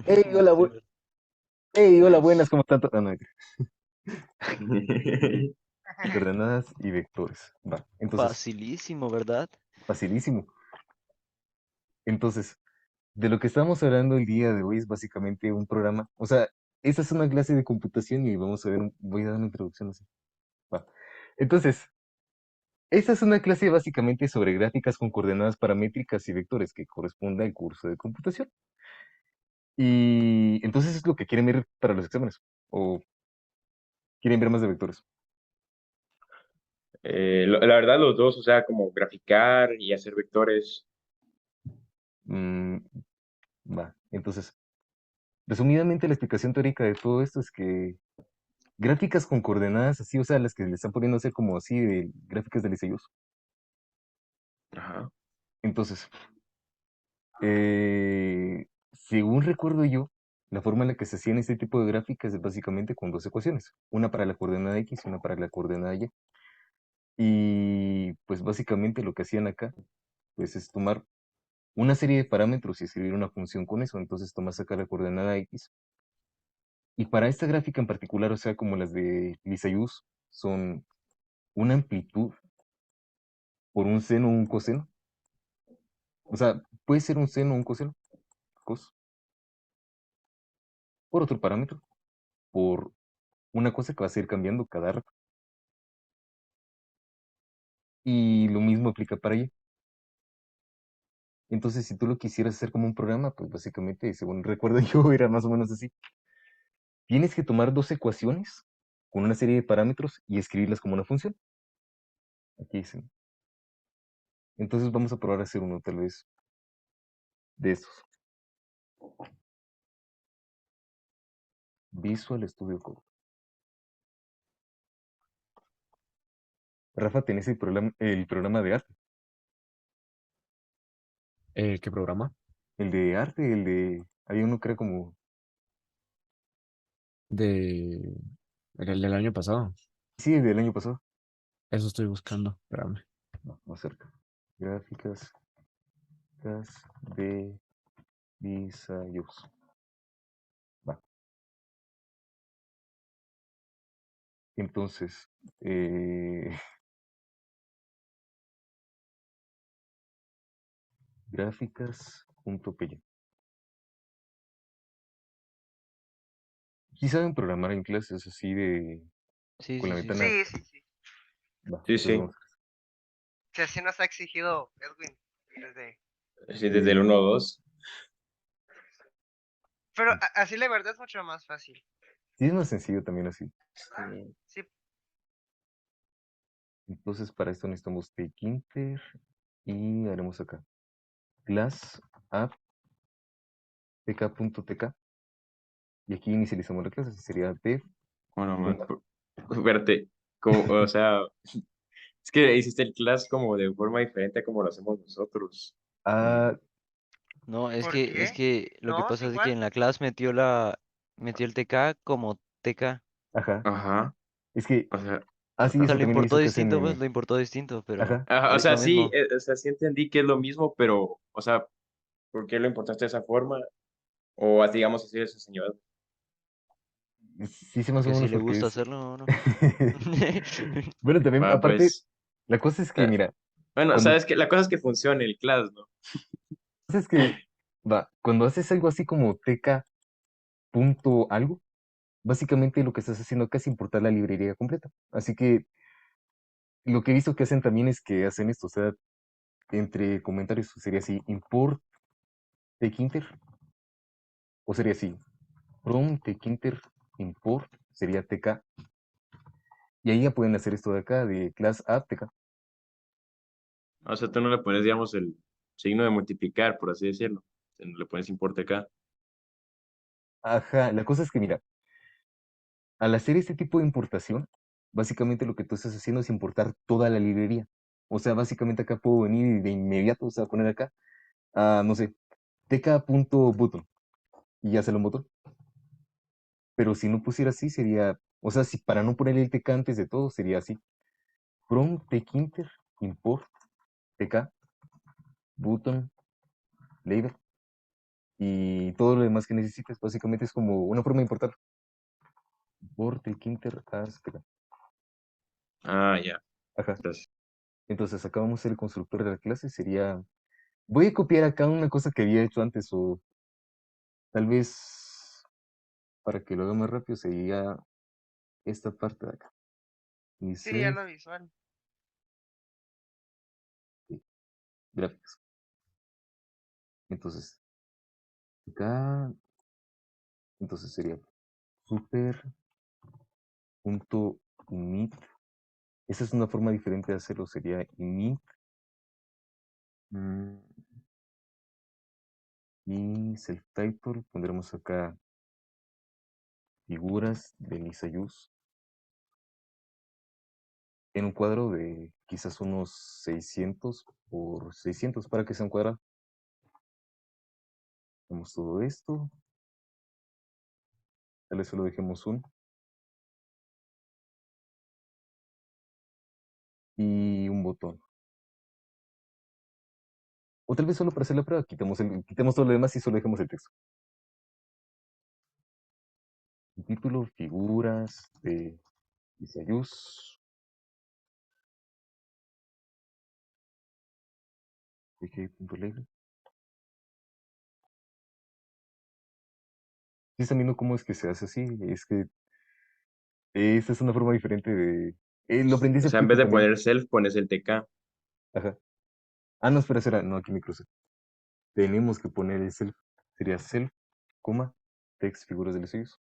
Hey, hola, hey, hola, buenas, ¿cómo están? No, coordenadas y vectores. Va, entonces, Facilísimo, ¿verdad? facilísimo. Entonces, de lo que estamos hablando el día de hoy es básicamente un programa. O sea, esta es una clase de computación y vamos a ver, voy a dar una introducción así. Va. Entonces, esta es una clase básicamente sobre gráficas con coordenadas paramétricas y vectores que corresponde al curso de computación. Y entonces es lo que quieren ver para los exámenes. O quieren ver más de vectores. La verdad, los dos, o sea, como graficar y hacer vectores. Mm, va, entonces. Resumidamente, la explicación teórica de todo esto es que gráficas con coordenadas así, o sea, las que le están poniendo a hacer como así de gráficas de Liceus. Ajá. Entonces, según recuerdo yo, la forma en la que se hacían este tipo de gráficas es básicamente con dos ecuaciones, una para la coordenada X y una para la coordenada Y. Y pues básicamente lo que hacían acá, pues es tomar una serie de parámetros y escribir una función con eso. Entonces tomas acá la coordenada X. Y para esta gráfica en particular, o sea, como las de Lisayus, son una amplitud por un seno o un coseno. O sea, puede ser un seno o un coseno, cos, por otro parámetro, por una cosa que va a seguir cambiando cada rato. Y lo mismo aplica para y. Entonces, si tú lo quisieras hacer como un programa, pues básicamente, según recuerdo yo, era más o menos así. Tienes que tomar dos ecuaciones con una serie de parámetros y escribirlas como una función. Aquí dicen. Entonces vamos a probar a hacer uno tal vez de estos. Visual Studio Code. Rafa, tenés el programa de arte. ¿Qué programa? El de arte, el de... Había uno que era como... De el del año pasado. Sí, el del año pasado. Eso estoy buscando. Espérame. No, más cerca. Gráficas de Visayos. Va. Entonces, eh, gráficas.py. ¿Sí saben programar en clases así de Sí, con la sí, sí. ventana? Sí, sí, sí. Va, Sí, entonces sí. vamos. Si así nos ha exigido Edwin desde... Sí, desde el 1 o 2. Pero así la verdad es mucho más fácil. Sí, es más sencillo también así. Sí. Sí, Entonces, para esto necesitamos tkinter y haremos acá. Class app tk.tk. Y aquí inicializamos la clase. Así sería dev. Bueno, punto- espérate, como, o sea, es que hiciste el class como de forma diferente a como lo hacemos nosotros. Ah, No, es ¿por que, es qué? que lo que No, es pasa es que igual. en la clase metió el TK como TK. ajá. Ajá, Es que, o sea, sí, O sea, eso lo también lo importó hizo casi distinto, pues en... lo importó distinto, pero Ajá. ajá, o es sea, lo sí, mismo. o sea, sí entendí que es lo mismo, pero, o sea, ¿por qué lo importaste de esa forma? O digamos así les enseñó. Sí, sí, más o Porque si menos le porque gusta es... hacerlo, ¿no? Bueno, también, Va, aparte, pues, la cosa es que, eh, mira, bueno, cuando, sabes que la cosa es que funcione el class, ¿no? es que, va, cuando haces algo así como tk punto algo, básicamente lo que estás haciendo acá es importar la librería completa. Así que lo que he visto que hacen también es que hacen esto, o sea, entre comentarios sería así, import tkinter, o sería así, from tkinter import, sería tk, y ahí ya pueden hacer esto de acá, de class app tk. O sea, tú no le pones, digamos, el signo de multiplicar, por así decirlo. No le pones importe acá. Ajá, la cosa es que, mira, al hacer este tipo de importación, básicamente lo que tú estás haciendo es importar toda la librería. O sea, básicamente acá puedo venir y de inmediato, o sea, poner acá, no sé, tk.button y ya sale un botón. Pero si no pusiera así, sería, o sea, si para no poner el tk antes de todo, sería así. From tkinter import tk button label. Y todo lo demás que necesites básicamente es como una forma de importar. Import el Kinter ASTK. Ah, ya. Ajá. Gracias. Entonces acá vamos a ser el constructor de la clase. Sería. Voy a copiar acá una cosa que había hecho antes, o tal vez para que lo haga más rápido sería esta parte de acá. Y Sería self lo visual. graphics. Entonces, acá, entonces sería super.init. Esa es una forma diferente de hacerlo, sería init mm, y self title. Pondremos acá figuras de Lisayus en un cuadro de quizás unos 600 por 600 para que sea un cuadrado. Hacemos todo esto, tal vez solo dejemos un y un botón. O tal vez solo para hacer la prueba, quitemos todo lo demás y solo dejemos el texto. Título, figuras de Isayus. ¿Sí están viendo cómo es que se hace así? Es que esta es una forma diferente de. Lo aprendí O hace sea, en poquito vez de también. poner self, pones el TK. Ajá. Ah, no, espera. No, aquí me crucé. Tenemos que poner el self. Sería self, coma, text, figuras de Isayus.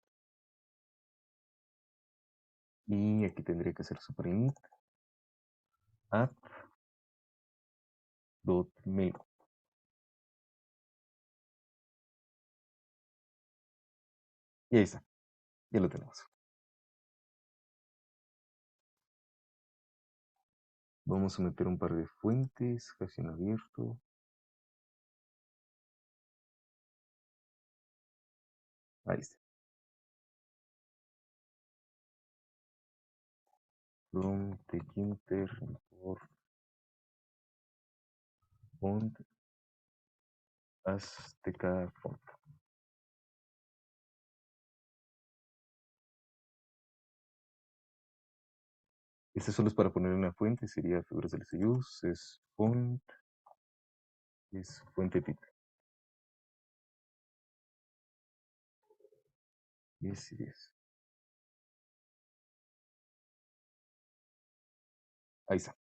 Y aquí tendría que ser superinit app.mail. Y ahí está. Ya lo tenemos. Vamos a meter un par de fuentes, hash en abierto. Ahí está. From Tekinter por font Azteca font. Este solo es para poner una fuente, sería figuras del CUS, es font, es fuente tip. Es. Ahí está.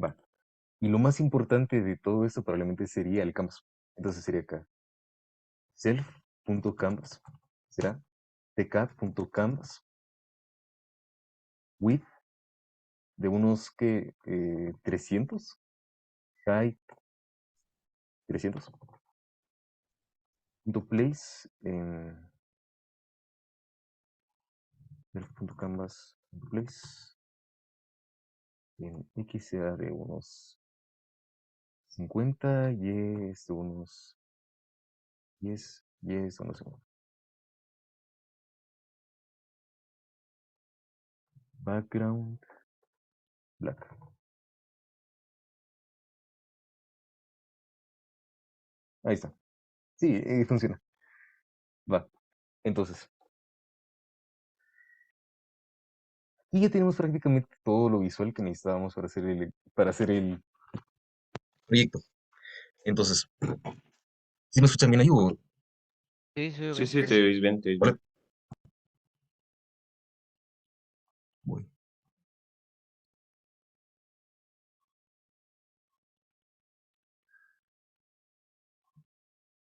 Va. Y lo más importante de todo esto probablemente sería el canvas. Entonces sería acá. Self.canvas. Será tk.canvas. Width de unos que 300. Height 300. Punto place en self.canvas.place en X sea de unos 50, Y es de unos 10, Y es de unos 50. Background black. Ahí está. Sí, funciona. Va. Entonces, y ya tenemos prácticamente todo lo visual que necesitábamos para hacer el proyecto. Entonces, ¿sí me escuchan bien ahí o? Sí, sí, Sí, bien. sí, Sí, te sí. oís bien, te oís Hola. bien. Voy.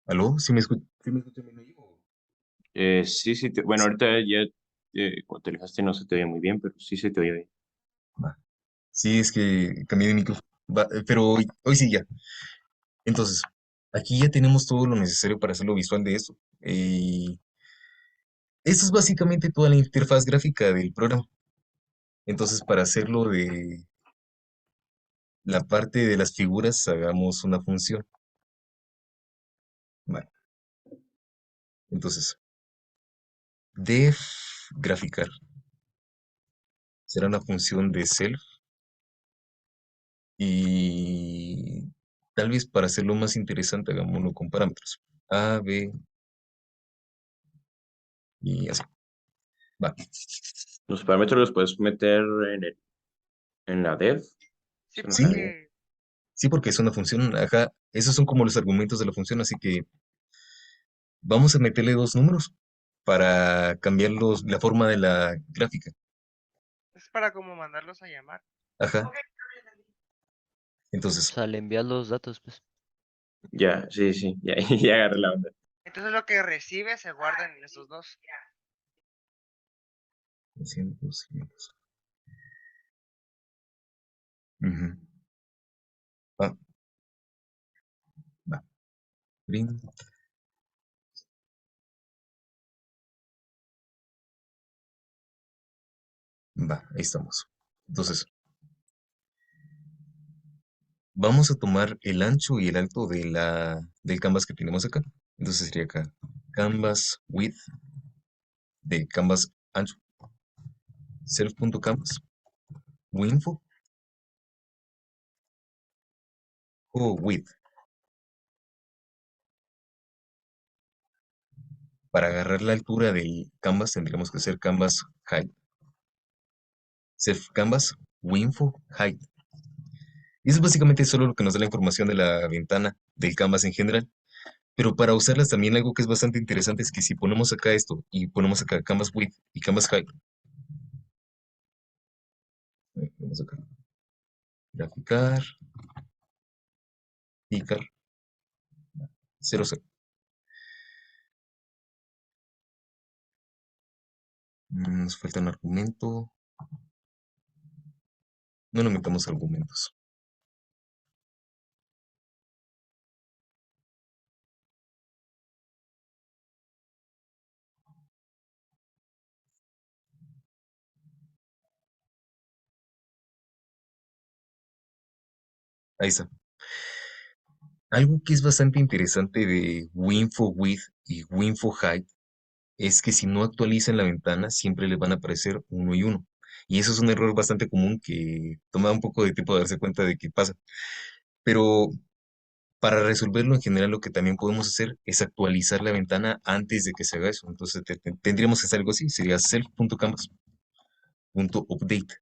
¿Aló? ¿Sí me escuchan bien ahí o? Sí, sí, bueno, ahorita ya cuando te alejaste no se te oye muy bien, pero sí se te oye bien. Va. Sí, es que cambié de micro. Va, pero hoy sí ya. Entonces, aquí ya tenemos todo lo necesario para hacer lo visual de esto. Esto es básicamente toda la interfaz gráfica del programa. Entonces, para hacerlo de la parte de las figuras, hagamos una función. Vale. Entonces, def graficar será una función de self y tal vez para hacerlo más interesante, hagámoslo con parámetros. A, B y así. Va. Los parámetros los puedes meter en la dev. Sí, Eso no Sí, sabía. porque sí, porque es una función. Ajá. Esos son como los argumentos de la función, así que vamos a meterle dos números para cambiar la forma de la gráfica. es para como mandarlos a llamar. Ajá. O Entonces, sea, le envías los datos, pues. Ya, sí, sí, ya, ya agarré la onda. Entonces lo que recibe se guarda en esos dos. 200, 500. Ujú. Va, va. Brin. Va, ahí estamos. Entonces, vamos a tomar el ancho y el alto del canvas que tenemos acá. Entonces sería acá canvas width de canvas ancho, self.canvas, winfo o width. Para agarrar la altura del canvas tendríamos que hacer canvas height, self canvas, winfo, height. Y eso es básicamente solo lo que nos da la información de la ventana del canvas en general. Pero para usarlas también algo que es bastante interesante es que si ponemos acá esto y ponemos acá canvas width y canvas height, ponemos acá, graficar, picar, 0, 0. Nos falta un argumento. No metamos argumentos. Ahí está. Algo que es bastante interesante de winfo width y winfo height es que si no actualizan la ventana, siempre le van a aparecer uno y uno. Y eso es un error bastante común que toma un poco de tiempo darse cuenta de que pasa. Pero para resolverlo en general, lo que también podemos hacer es actualizar la ventana antes de que se haga eso. Entonces tendríamos que hacer algo así, sería self.canvas.update.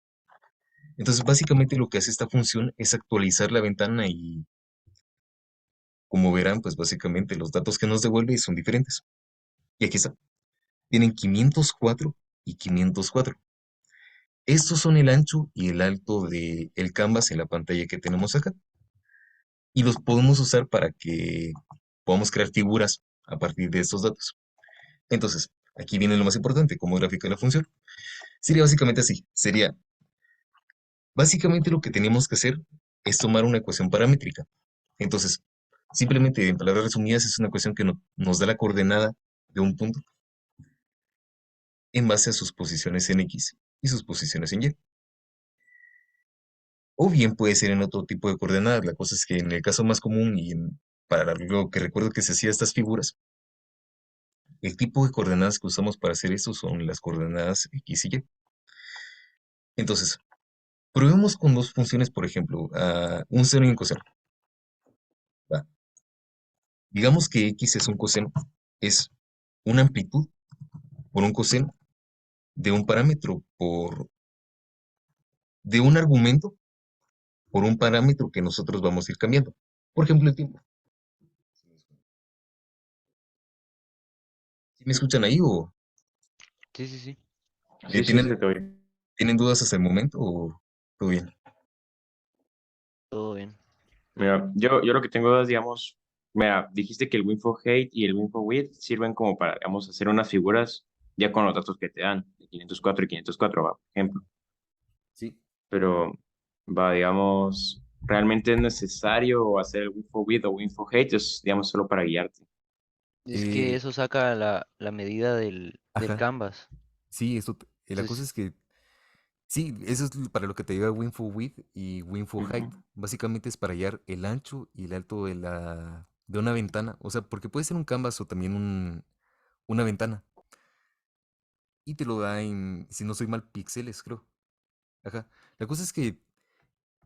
Entonces básicamente lo que hace esta función es actualizar la ventana y como verán, pues básicamente los datos que nos devuelve son diferentes. Y aquí está. Tienen 504 y 504. Estos son el ancho y el alto del canvas en la pantalla que tenemos acá. Y los podemos usar para que podamos crear figuras a partir de estos datos. Entonces, aquí viene lo más importante, cómo graficar la función. Sería básicamente así. Sería, básicamente lo que tenemos que hacer es tomar una ecuación paramétrica. Entonces, simplemente en palabras resumidas es una ecuación que nos da la coordenada de un punto en base a sus posiciones en X y sus posiciones en Y. O bien puede ser en otro tipo de coordenadas. La cosa es que en el caso más común para lo que recuerdo que se hacía estas figuras, el tipo de coordenadas que usamos para hacer esto son las coordenadas X y Y. Entonces, probemos con dos funciones, por ejemplo, un seno y un coseno. Va. Digamos que X es un coseno, es una amplitud por un coseno de un parámetro de un argumento por un parámetro que nosotros vamos a ir cambiando. Por ejemplo, el tiempo. ¿Sí me escuchan ahí o Sí, sí, sí. Sí, sí, tienen, se te oye. tienen dudas hasta el momento o todo bien? Todo bien. Mira, yo lo que tengo dudas, digamos, mira, dijiste que el Winfo Height y el Winfo Width sirven como para, digamos, hacer unas figuras ya con los datos que te dan, de 504 y 504, va, por ejemplo. Sí. Pero, va, digamos, ¿realmente es necesario hacer el Winfo Width o Winfo Height? Es, digamos, solo para guiarte. Es que Eh, eso saca la medida del ajá, canvas. sí, la cosa Entonces, es que, sí, eso es para lo que te lleva WinFo Width y WinFo Ujú. Height. Básicamente es para hallar el ancho y el alto de una ventana. O sea, porque puede ser un canvas o también una ventana. Y te lo da en, si no soy mal, píxeles, creo. Ajá. La cosa es que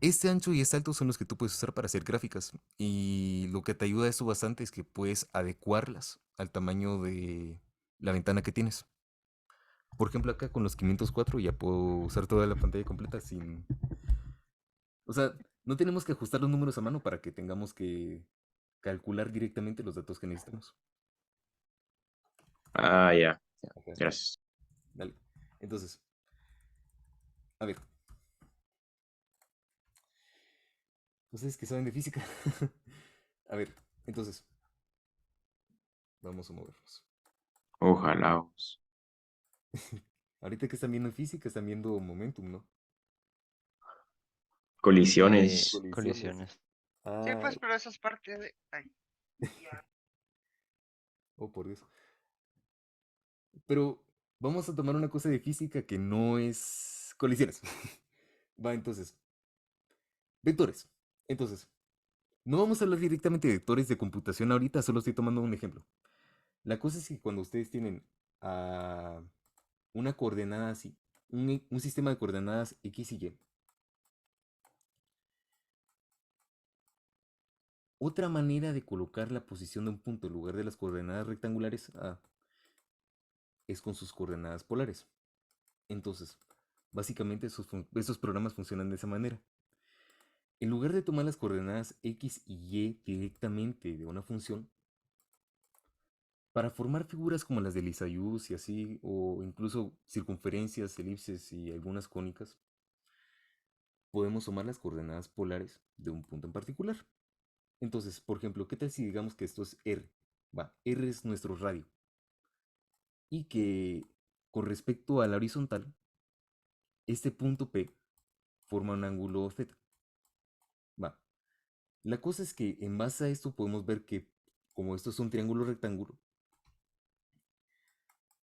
Este ancho y este alto son los que tú puedes usar para hacer gráficas. Y lo que te ayuda a eso bastante es que puedes adecuarlas al tamaño de la ventana que tienes. Por ejemplo, acá con los 504 ya puedo usar toda la pantalla completa sin... O sea, no tenemos que ajustar los números a mano para que tengamos que calcular directamente los datos que necesitamos. Ah, ya. Ajá, Gracias. dale. Entonces, a ver. Ustedes que saben de física. A ver, entonces, vamos a movernos. Ojalá. Ahorita que están viendo en física, están viendo momentum, ¿no? Colisiones. Colisiones. Colisiones. Sí, Ah, pues, pero eso es parte de... Ay, oh, por Dios. Pero vamos a tomar una cosa de física que no es colisiones. Va, entonces, vectores. Entonces, no vamos a hablar directamente de vectores de computación ahorita, solo estoy tomando un ejemplo. La cosa es que cuando ustedes tienen ah, una coordenada así, un sistema de coordenadas X y Y, otra manera de colocar la posición de un punto en lugar de las coordenadas rectangulares es con sus coordenadas polares. Entonces, básicamente esos programas funcionan de esa manera. En lugar de tomar las coordenadas X y Y directamente de una función, para formar figuras como las de Lissajous y así, o incluso circunferencias, elipses y algunas cónicas, podemos tomar las coordenadas polares de un punto en particular. Entonces, por ejemplo, ¿qué tal si digamos que esto es R? Va, R es nuestro radio. Y que con respecto a la horizontal, este punto P forma un ángulo Z. Va. La cosa es que en base a esto podemos ver que como esto es un triángulo rectángulo,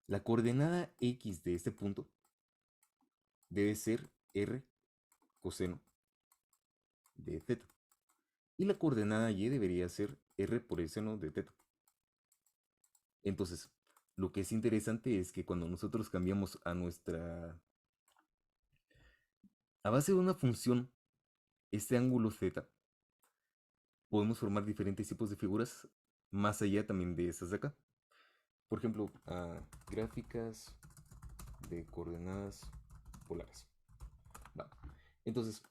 la coordenada X de este punto debe ser R coseno de θ. Y la coordenada Y debería ser R por el seno de θ. Entonces, lo que es interesante es que cuando nosotros cambiamos a base de una función, este ángulo θ, podemos formar diferentes tipos de figuras más allá también de esas de acá. Por ejemplo, gráficas de coordenadas polares. Va. Entonces,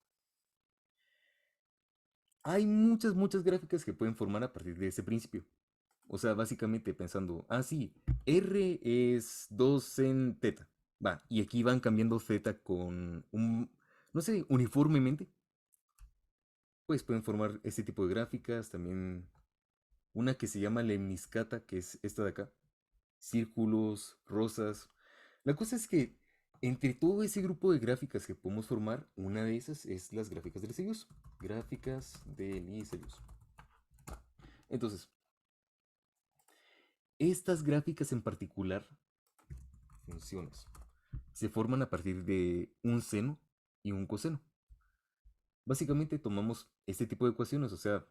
hay muchas gráficas que pueden formar a partir de ese principio. O sea, básicamente pensando, sí, R es 2 en θ. Va, y aquí van cambiando θ con no sé, uniformemente. Pues pueden formar este tipo de gráficas. También una que se llama lemniscata, que es esta de acá. Círculos, rosas. La cosa es que entre todo ese grupo de gráficas que podemos formar, una de esas es las gráficas de Lissajous. Gráficas de Lissajous. Entonces, estas gráficas en particular, funciones, se forman a partir de un seno y un coseno. Básicamente tomamos este tipo de ecuaciones, o sea,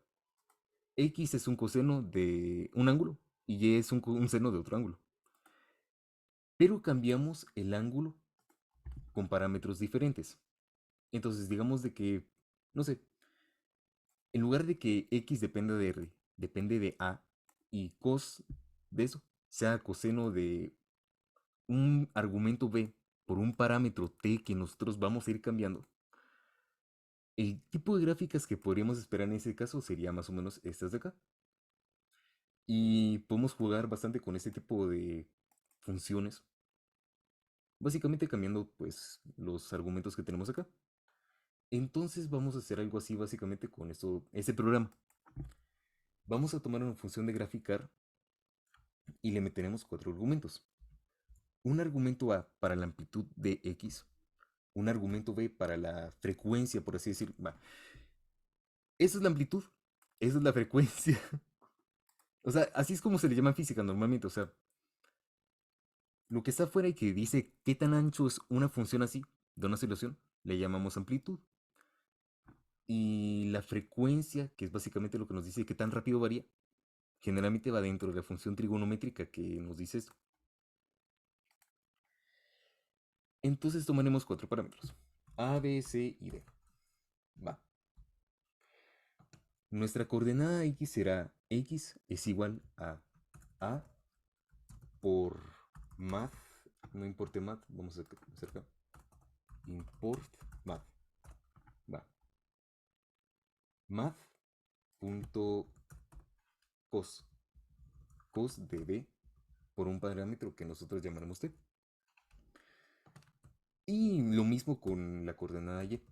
X es un coseno de un ángulo y Y es un seno de otro ángulo. Pero cambiamos el ángulo con parámetros diferentes. Entonces, digamos de que, no sé, en lugar de que X dependa de R, depende de A y cos de eso sea coseno de un argumento B por un parámetro T que nosotros vamos a ir cambiando, el tipo de gráficas que podríamos esperar en ese caso sería más o menos estas de acá. Y podemos jugar bastante con este tipo de funciones, básicamente cambiando pues los argumentos que tenemos acá. Entonces vamos a hacer algo así básicamente con ese programa. Vamos a tomar una función de graficar y le meteremos 4 argumentos. Un argumento A para la amplitud de X, un argumento B para la frecuencia, por así decirlo. Eso es la amplitud, eso es la frecuencia. O sea, así es como se le llama en física normalmente. O sea, lo que está afuera y que dice qué tan ancho es una función así de una oscilación, le llamamos amplitud. Y la frecuencia, que es básicamente lo que nos dice qué tan rápido varía, generalmente va dentro de la función trigonométrica que nos dice esto. Entonces tomaremos 4 parámetros: A, B, C y D. Va. Nuestra coordenada x será x es igual a por math, no importe math, vamos a hacer acá, import math, va, math.cos, cos de b por un parámetro que nosotros llamaremos t. Y lo mismo con la coordenada y.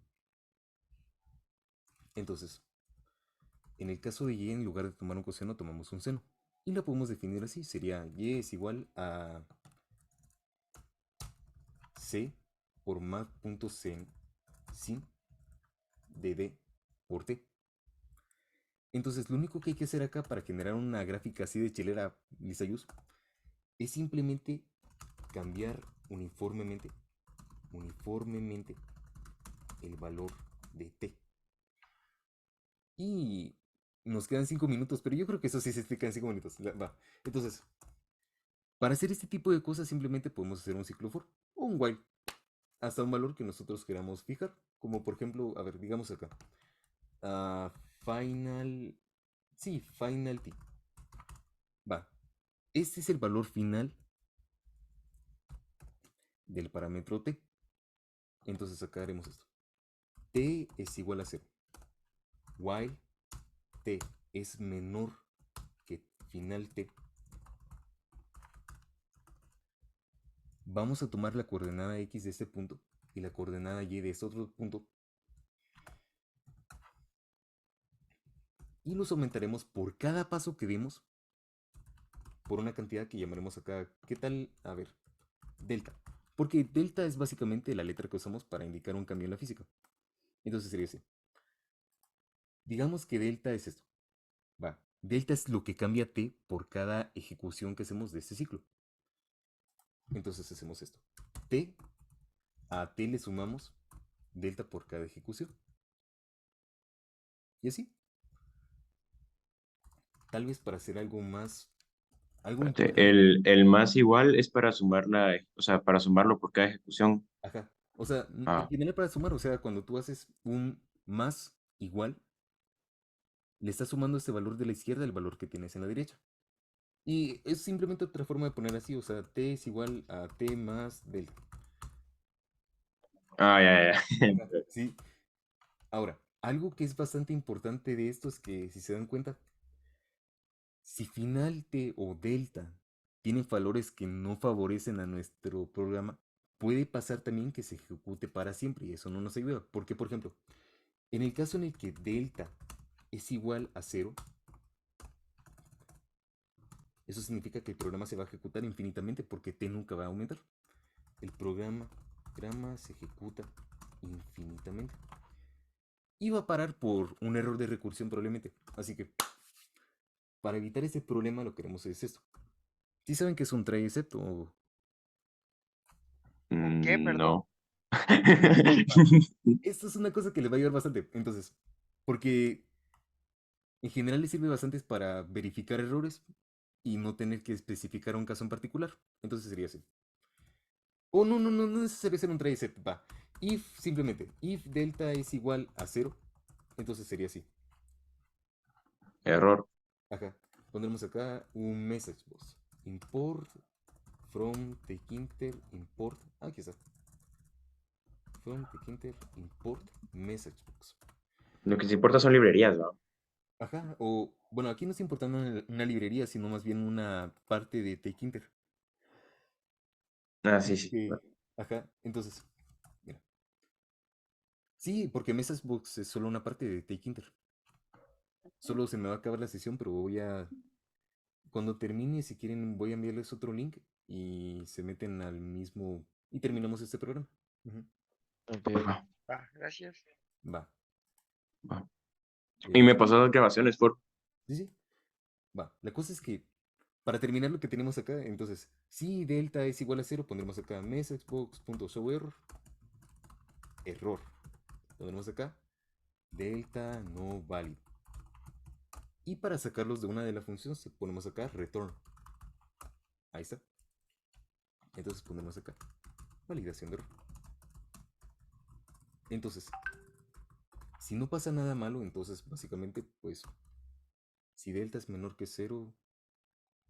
Entonces, en el caso de y, en lugar de tomar un coseno, tomamos un seno. Y la podemos definir así, sería y es igual a c por math.sen sin de d por t. Entonces, lo único que hay que hacer acá para generar una gráfica así de chilera lisayus es simplemente cambiar uniformemente el valor de t. Y nos quedan 5 minutos, pero yo creo que eso sí se explica en 5 minutos. Va. Entonces, para hacer este tipo de cosas simplemente podemos hacer un ciclo for o un while hasta un valor que nosotros queramos fijar. Como por ejemplo, a ver, digamos acá. Final. Sí, final t. Va. Este es el valor final del parámetro t. Entonces acá haremos esto. T es igual a 0. While t es menor que final t. Vamos a tomar la coordenada x de este punto y la coordenada y de este otro punto y los aumentaremos por cada paso que demos por una cantidad que llamaremos acá, ¿qué tal? A ver, delta. Porque delta es básicamente la letra que usamos para indicar un cambio en la física. Entonces sería así. Digamos que delta es esto. Va. Delta es lo que cambia t por cada ejecución que hacemos de este ciclo. Entonces hacemos esto. T, a t le sumamos delta por cada ejecución. Y así. Tal vez para hacer algo más. Algo importante. El más igual es para sumarla, o sea, para sumarlo por cada ejecución. Ajá. O sea, en Ah, general para sumar, o sea, cuando tú haces un más igual, le estás sumando este valor de la izquierda al valor que tienes en la derecha. Y es simplemente otra forma de poner así, o sea, t es igual a t más delta. ya, ya. Ajá, sí. Ahora, algo que es bastante importante de esto es que, si se dan cuenta, si final t o delta tienen valores que no favorecen a nuestro programa, puede pasar también que se ejecute para siempre y eso no nos ayuda. Porque, por ejemplo, en el caso en el que delta es igual a 0, eso significa que el programa se va a ejecutar infinitamente porque t nunca va a aumentar. El programa se ejecuta infinitamente. Y va a parar por un error de recursión probablemente. Así que, para evitar ese problema, lo que queremos es esto. ¿Sí saben que es un try except o...? ¿Un qué, perdón? No. Esto es una cosa que les va a ayudar bastante. Entonces, porque en general les sirve bastante para verificar errores y no tener que especificar un caso en particular. Entonces sería así. O no es necesario hacer un try except, va. If, simplemente, if delta es igual a 0, entonces sería así. Error. Ajá. Pondremos acá un message box. Import from tkinter import. Aquí está. From tkinter import message box. Lo que se importa son librerías, ¿no? Ajá. O, bueno, aquí no es importando una librería, sino más bien una parte de tkinter. Ah, sí, Así sí. que, ajá. Entonces, mira. Sí, porque message box es solo una parte de tkinter. Solo se me va a acabar la sesión, pero voy a. Cuando termine, si quieren, voy a enviarles otro link y se meten al mismo. Y terminamos este programa. Ujú. Ok. Porfa. Gracias. Va. Va. Y me Eh, pasó las grabaciones por. sí, sí. Va. La cosa es que, para terminar lo que tenemos acá, entonces, si delta es igual a 0, pondremos acá messagebox.showError. Error. Pondremos acá delta no válido. Y para sacarlos de una de las funciones, ponemos acá return. Ahí está. Entonces ponemos acá validación de error. Entonces, Si no pasa nada malo, entonces básicamente, pues, si delta es menor que 0,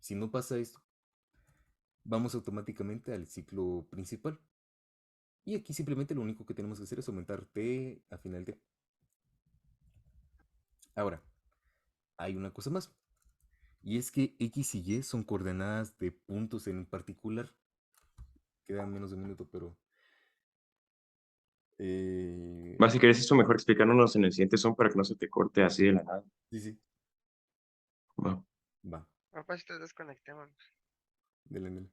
si no pasa esto, vamos automáticamente al ciclo principal. Y aquí simplemente lo único que tenemos que hacer es aumentar t a final t. Ahora, hay una cosa más. Y es que x y y son coordenadas de puntos en particular. Queda menos de un minuto, pero... Vas, si querés esto mejor explicándonos en el siguiente son para que no se te corte así de la nada. sí, sí, Va. va. Pues te desconectémonos. Dele, dele.